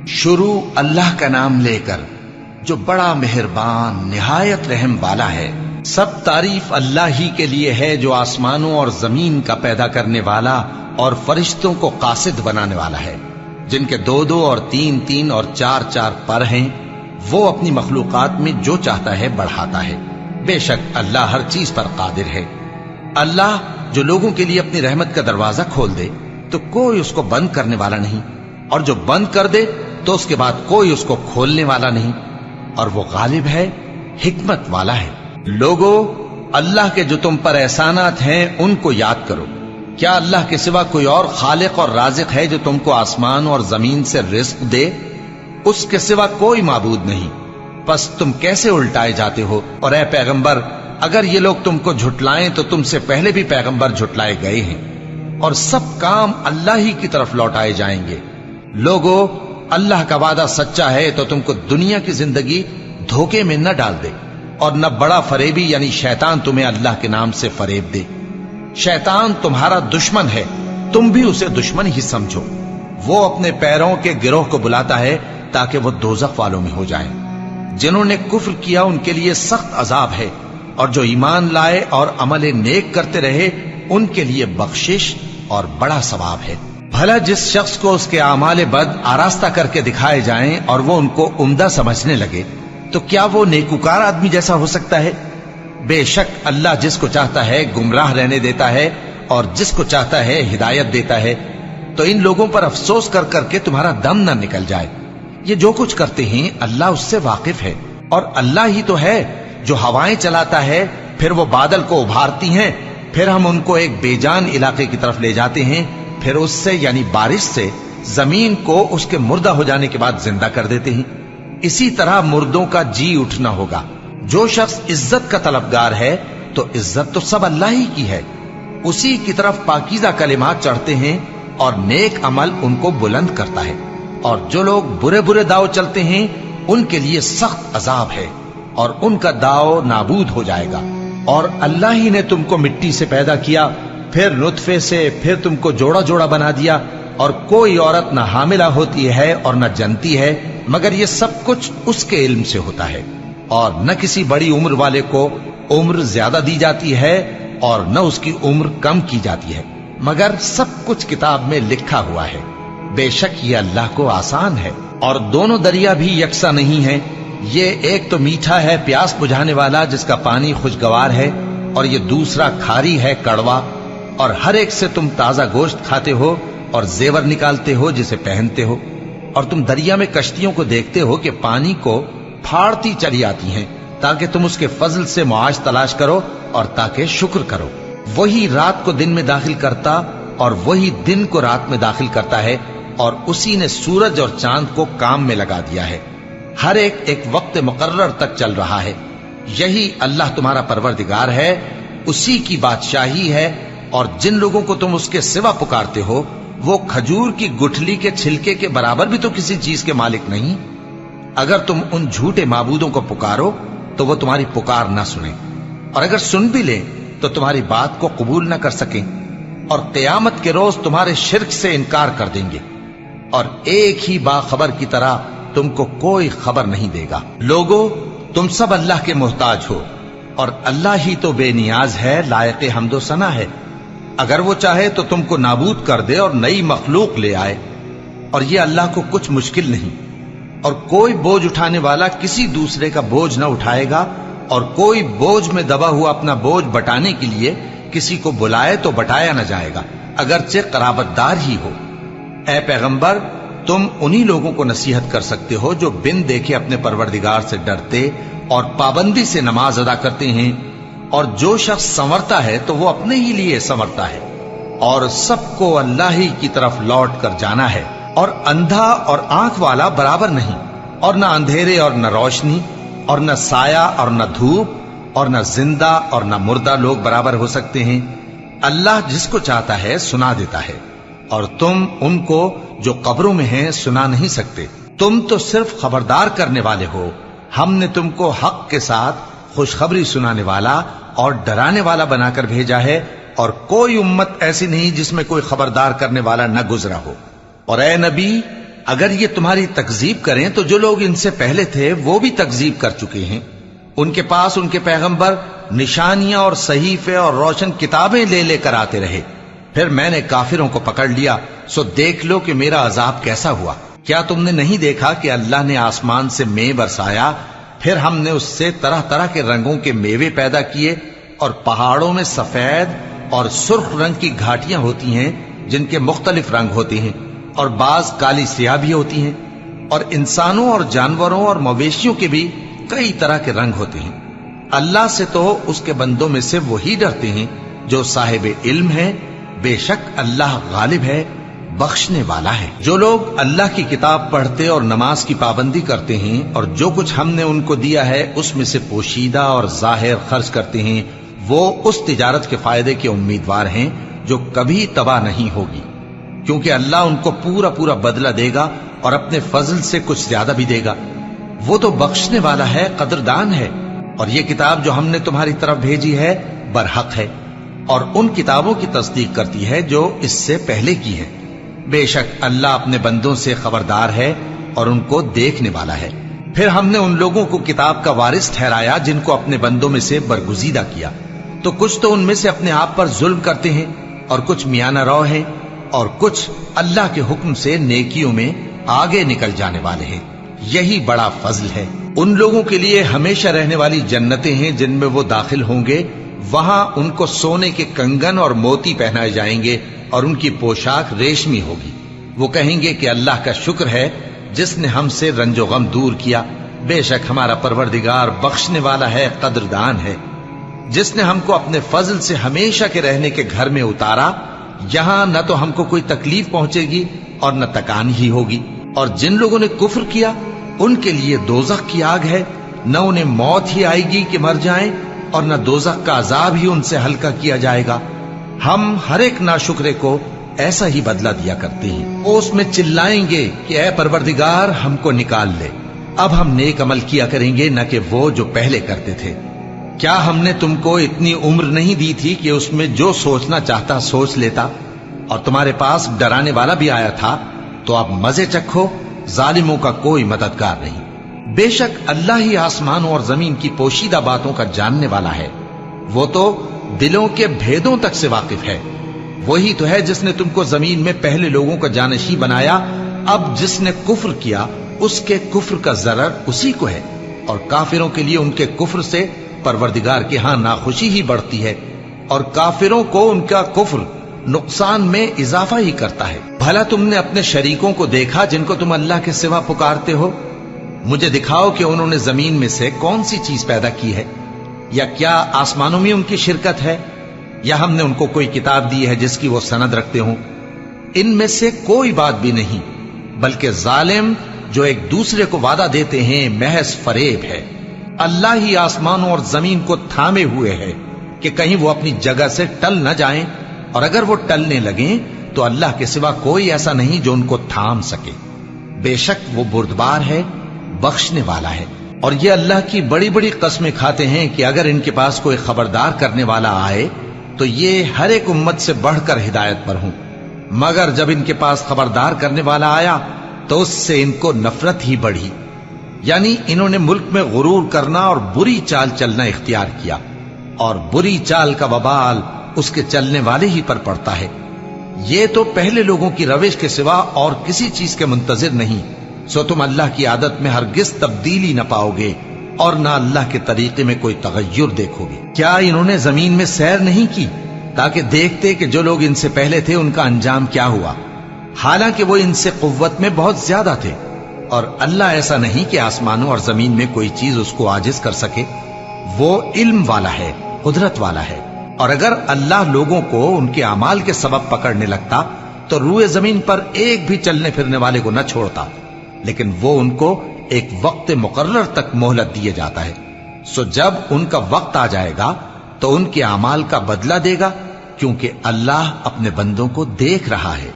شروع اللہ کا نام لے کر جو بڑا مہربان نہایت رحم والا ہے۔ سب تعریف اللہ ہی کے لیے ہے جو آسمانوں اور زمین کا پیدا کرنے والا اور فرشتوں کو قاصد بنانے والا ہے، جن کے 2 اور 3 اور 4 پر ہیں۔ وہ اپنی مخلوقات میں جو چاہتا ہے بڑھاتا ہے۔ بے شک اللہ ہر چیز پر قادر ہے۔ اللہ جو لوگوں کے لیے اپنی رحمت کا دروازہ کھول دے تو کوئی اس کو بند کرنے والا نہیں، اور جو بند کر دے تو اس کے بعد کوئی اس کو کھولنے والا نہیں، اور وہ غالب ہے، حکمت والا ہے۔ لوگو، اللہ کے جو تم پر احسانات ہیں ان کو یاد کرو۔ کیا اللہ کے سوا کوئی اور خالق اور رازق ہے جو تم کو آسمان اور زمین سے رزق دے؟ اس کے سوا کوئی معبود نہیں، پس تم کیسے الٹائے جاتے ہو؟ اور اے پیغمبر، اگر یہ لوگ تم کو جھٹلائیں تو تم سے پہلے بھی پیغمبر جھٹلائے گئے ہیں، اور سب کام اللہ ہی کی طرف لوٹائے جائیں گے۔ لوگو، اللہ کا وعدہ سچا ہے تو تم کو دنیا کی زندگی دھوکے میں نہ ڈال دے، اور نہ بڑا فریبی یعنی شیطان تمہیں اللہ کے نام سے فریب دے۔ شیطان تمہارا دشمن ہے، تم بھی اسے دشمن ہی سمجھو۔ وہ اپنے پیروں کے گروہ کو بلاتا ہے تاکہ وہ دوزخ والوں میں ہو جائیں۔ جنہوں نے کفر کیا ان کے لیے سخت عذاب ہے، اور جو ایمان لائے اور عمل نیک کرتے رہے ان کے لیے بخشش اور بڑا ثواب ہے۔ بھلا جس شخص کو اس کے اعمال بد آراستہ کر کے دکھائے جائیں اور وہ ان کو عمدہ سمجھنے لگے تو کیا وہ نیکوکار آدمی جیسا ہو سکتا ہے؟ بے شک اللہ جس کو چاہتا ہے گمراہ رہنے دیتا ہے اور جس کو چاہتا ہے ہدایت دیتا ہے۔ تو ان لوگوں پر افسوس کر کر کے تمہارا دم نہ نکل جائے۔ یہ جو کچھ کرتے ہیں اللہ اس سے واقف ہے، اور اللہ ہی تو ہے جو ہوائیں چلاتا ہے، پھر وہ بادل کو ابھارتی ہیں، پھر ہم ان کو ایک بے جان علاقے کی طرف لے جاتے ہیں، پھر اس سے یعنی بارش سے زمین کو اس کے مردہ ہو جانے کے بعد زندہ کر دیتے ہیں۔ اسی طرح مردوں کا جی اٹھنا ہوگا۔ جو شخص عزت کا طلبگار ہے تو عزت تو سب اللہ ہی کی ہے، اسی کی طرف پاکیزہ کلمات چڑھتے ہیں اور نیک عمل ان کو بلند کرتا ہے۔ اور جو لوگ برے برے داؤ چلتے ہیں ان کے لیے سخت عذاب ہے، اور ان کا داؤ نابود ہو جائے گا۔ اور اللہ ہی نے تم کو مٹی سے پیدا کیا، پھر نطفے سے، پھر تم کو جوڑا جوڑا بنا دیا، اور کوئی عورت نہ حاملہ ہوتی ہے اور نہ جنتی ہے، مگر یہ سب کچھ اس کے علم سے ہوتا ہے۔ اور نہ کسی بڑی عمر والے کو عمر زیادہ دی جاتی ہے اور نہ اس کی عمر کم کی جاتی ہے، مگر سب کچھ کتاب میں لکھا ہوا ہے۔ بے شک یہ اللہ کو آسان ہے۔ اور دونوں دریا بھی یکساں نہیں ہیں، یہ ایک تو میٹھا ہے پیاس بجھانے والا جس کا پانی خوشگوار ہے، اور یہ دوسرا کھاری ہے کڑوا۔ اور ہر ایک سے تم تازہ گوشت کھاتے ہو اور زیور نکالتے ہو جسے پہنتے ہو۔ اور تم دریا میں کشتیوں کو دیکھتے ہو کہ پانی کو پھاڑتی چلی آتی ہیں، تاکہ تم اس کے فضل سے معاش تلاش کرو اور تاکہ شکر کرو۔ وہی رات کو دن میں داخل کرتا اور وہی دن کو رات میں داخل کرتا ہے، اور اسی نے سورج اور چاند کو کام میں لگا دیا ہے، ہر ایک ایک وقت مقرر تک چل رہا ہے۔ یہی اللہ تمہارا پروردگار ہے، اسی کی بادشاہی ہے۔ اور جن لوگوں کو تم اس کے سوا پکارتے ہو وہ کھجور کی گٹھلی کے چھلکے کے برابر بھی تو کسی چیز کے مالک نہیں۔ اگر تم ان جھوٹے معبودوں کو پکارو تو وہ تمہاری پکار نہ سنیں، اور اگر سن بھی لیں تو تمہاری بات کو قبول نہ کر سکیں، اور قیامت کے روز تمہارے شرک سے انکار کر دیں گے، اور ایک ہی باخبر کی طرح تم کو کوئی خبر نہیں دے گا۔ لوگو، تم سب اللہ کے محتاج ہو، اور اللہ ہی تو بے نیاز ہے، لائق حمد و ثنا ہے۔ اگر وہ چاہے تو تم کو نابود کر دے اور نئی مخلوق لے آئے، اور یہ اللہ کو کچھ مشکل نہیں۔ اور کوئی بوجھ اٹھانے والا کسی دوسرے کا بوجھ نہ اٹھائے گا، اور کوئی بوجھ میں دبا ہوا اپنا بوجھ بٹانے کے لیے کسی کو بلائے تو بٹایا نہ جائے گا، اگرچہ قرابت دار ہی ہو۔ اے پیغمبر، تم انہی لوگوں کو نصیحت کر سکتے ہو جو بن دیکھے اپنے پروردگار سے ڈرتے اور پابندی سے نماز ادا کرتے ہیں، اور جو شخص سنورتا ہے تو وہ اپنے ہی لیے سنورتا ہے، اور سب کو اللہ ہی کی طرف لوٹ کر جانا ہے۔ اور اندھا اور آنکھ والا برابر نہیں، اور نہ اندھیرے اور نہ روشنی، اور نہ سایہ اور نہ دھوپ، اور نہ زندہ اور نہ مردہ لوگ برابر ہو سکتے ہیں۔ اللہ جس کو چاہتا ہے سنا دیتا ہے، اور تم ان کو جو قبروں میں ہیں سنا نہیں سکتے۔ تم تو صرف خبردار کرنے والے ہو، ہم نے تم کو حق کے ساتھ خوشخبری سنانے والا اور ڈرانے والا بنا کر بھیجا ہے، اور کوئی امت ایسی نہیں جس میں کوئی خبردار کرنے والا نہ گزرا ہو۔ اور اے نبی، اگر یہ تمہاری تکذیب کریں تو جو لوگ ان سے پہلے تھے وہ بھی تکذیب کر چکے ہیں. ان کے پاس ان کے پیغمبر نشانیاں اور صحیفے اور روشن کتابیں لے لے کر آتے رہے. پھر میں نے کافروں کو پکڑ لیا، سو دیکھ لو کہ میرا عذاب کیسا ہوا. کیا تم نے نہیں دیکھا کہ اللہ نے آسمان سے مے برسایا، پھر ہم نے اس سے طرح طرح کے رنگوں کے میوے پیدا کیے، اور پہاڑوں میں سفید اور سرخ رنگ کی گھاٹیاں ہوتی ہیں جن کے مختلف رنگ ہوتے ہیں، اور بعض کالی سیاہ بھی ہوتی ہیں، اور انسانوں اور جانوروں اور مویشیوں کے بھی کئی طرح کے رنگ ہوتے ہیں. اللہ سے تو اس کے بندوں میں سے وہی ڈرتے ہیں جو صاحب علم ہے. بے شک اللہ غالب ہے، بخشنے والا ہے. جو لوگ اللہ کی کتاب پڑھتے اور نماز کی پابندی کرتے ہیں اور جو کچھ ہم نے ان کو دیا ہے اس میں سے پوشیدہ اور ظاہر خرچ کرتے ہیں، وہ اس تجارت کے فائدے کے امیدوار ہیں جو کبھی تباہ نہیں ہوگی، کیونکہ اللہ ان کو پورا پورا بدلہ دے گا اور اپنے فضل سے کچھ زیادہ بھی دے گا. وہ تو بخشنے والا ہے، قدردان ہے. اور یہ کتاب جو ہم نے تمہاری طرف بھیجی ہے برحق ہے، اور ان کتابوں کی تصدیق کرتی ہے جو اس سے پہلے کی ہے. بے شک اللہ اپنے بندوں سے خبردار ہے اور ان کو دیکھنے والا ہے. پھر ہم نے ان لوگوں کو کتاب کا وارث ٹھہرایا جن کو اپنے بندوں میں سے برگزیدہ کیا، تو کچھ تو ان میں سے اپنے آپ پر ظلم کرتے ہیں اور کچھ میانہ رو ہیں، اور کچھ اللہ کے حکم سے نیکیوں میں آگے نکل جانے والے ہیں. یہی بڑا فضل ہے. ان لوگوں کے لیے ہمیشہ رہنے والی جنتیں ہیں جن میں وہ داخل ہوں گے. وہاں ان کو سونے کے کنگن اور موتی پہنائے جائیں گے اور ان کی پوشاک ریشمی ہوگی. وہ کہیں گے کہ اللہ کا شکر ہے جس نے ہم سے رنج و غم دور کیا. بے شک ہمارا پروردگار بخشنے والا ہے، قدردان ہے. جس نے ہم کو اپنے فضل سے ہمیشہ کے رہنے کے گھر میں اتارا، یہاں نہ تو ہم کو کوئی تکلیف پہنچے گی اور نہ تکان ہی ہوگی. اور جن لوگوں نے کفر کیا ان کے لیے دوزخ کی آگ ہے، نہ انہیں موت ہی آئے گی کہ مر جائیں، اور نہ دوزخ کا عذاب ہی ان سے ہلکا کیا جائے گا. ہم ہر ایک ناشکرے کو ایسا ہی بدلہ دیا کرتے ہیں. وہ اس میں چلائیں گے کہ اے پروردگار ہم کو نکال لے، اب ہم نیک عمل کیا کریں گے نہ کہ وہ جو پہلے کرتے تھے. کیا ہم نے تم کو اتنی عمر نہیں دی تھی کہ اس میں جو سوچنا چاہتا سوچ لیتا؟ اور تمہارے پاس ڈرانے والا بھی آیا تھا، تو اب مزے چکھو، ظالموں کا کوئی مددگار نہیں. بے شک اللہ ہی آسمانوں اور زمین کی پوشیدہ باتوں کا جاننے والا ہے. وہ تو دلوں کے بھیدوں تک سے واقف ہے. وہی تو ہے جس نے تم کو زمین میں پہلے لوگوں کا جانشین بنایا. اب جس نے کفر کیا اس کے کفر کا ضرر اسی کو ہے، اور کافروں کے لیے ان کے کفر سے پروردگار کے ہاں ناخوشی ہی بڑھتی ہے، اور کافروں کو ان کا کفر نقصان میں اضافہ ہی کرتا ہے. بھلا تم نے اپنے شریکوں کو دیکھا جن کو تم اللہ کے سوا پکارتے ہو؟ مجھے دکھاؤ کہ انہوں نے زمین میں سے کون سی چیز پیدا کی ہے، یا کیا آسمانوں میں ان کی شرکت ہے، یا ہم نے ان کو کوئی کتاب دی ہے جس کی وہ سند رکھتے ہوں؟ ان میں سے کوئی بات بھی نہیں، بلکہ ظالم جو ایک دوسرے کو وعدہ دیتے ہیں محض فریب ہے. اللہ ہی آسمانوں اور زمین کو تھامے ہوئے ہے کہ کہیں وہ اپنی جگہ سے ٹل نہ جائیں، اور اگر وہ ٹلنے لگیں تو اللہ کے سوا کوئی ایسا نہیں جو ان کو تھام سکے. بے شک وہ بردبار ہے، بخشنے والا ہے. اور یہ اللہ کی بڑی بڑی قسمیں کھاتے ہیں کہ اگر ان کے پاس کوئی خبردار کرنے والا آئے تو یہ ہر ایک امت سے بڑھ کر ہدایت پر ہوں، مگر جب ان کے پاس خبردار کرنے والا آیا تو اس سے ان کو نفرت ہی بڑھی. یعنی انہوں نے ملک میں غرور کرنا اور بری چال چلنا اختیار کیا، اور بری چال کا وبال اس کے چلنے والے ہی پر پڑتا ہے. یہ تو پہلے لوگوں کی روش کے سوا اور کسی چیز کے منتظر نہیں، سو تم اللہ کی عادت میں ہرگز تبدیلی نہ پاؤ گے اور نہ اللہ کے طریقے میں کوئی تغیر دیکھو گے. کیا انہوں نے زمین میں سیر نہیں کی تاکہ دیکھتے کہ جو لوگ ان سے پہلے تھے ان کا انجام کیا ہوا، حالانکہ وہ ان سے قوت میں بہت زیادہ تھے. اور اللہ ایسا نہیں کہ آسمانوں اور زمین میں کوئی چیز اس کو عاجز کر سکے. وہ علم والا ہے، قدرت والا ہے. اور اگر اللہ لوگوں کو ان کے اعمال کے سبب پکڑنے لگتا تو روئے زمین پر ایک بھی چلنے پھرنے والے کو نہ چھوڑتا، لیکن وہ ان کو ایک وقت مقرر تک مہلت دیے جاتا ہے. سو جب ان کا وقت آ جائے گا تو ان کے اعمال کا بدلہ دے گا، کیونکہ اللہ اپنے بندوں کو دیکھ رہا ہے.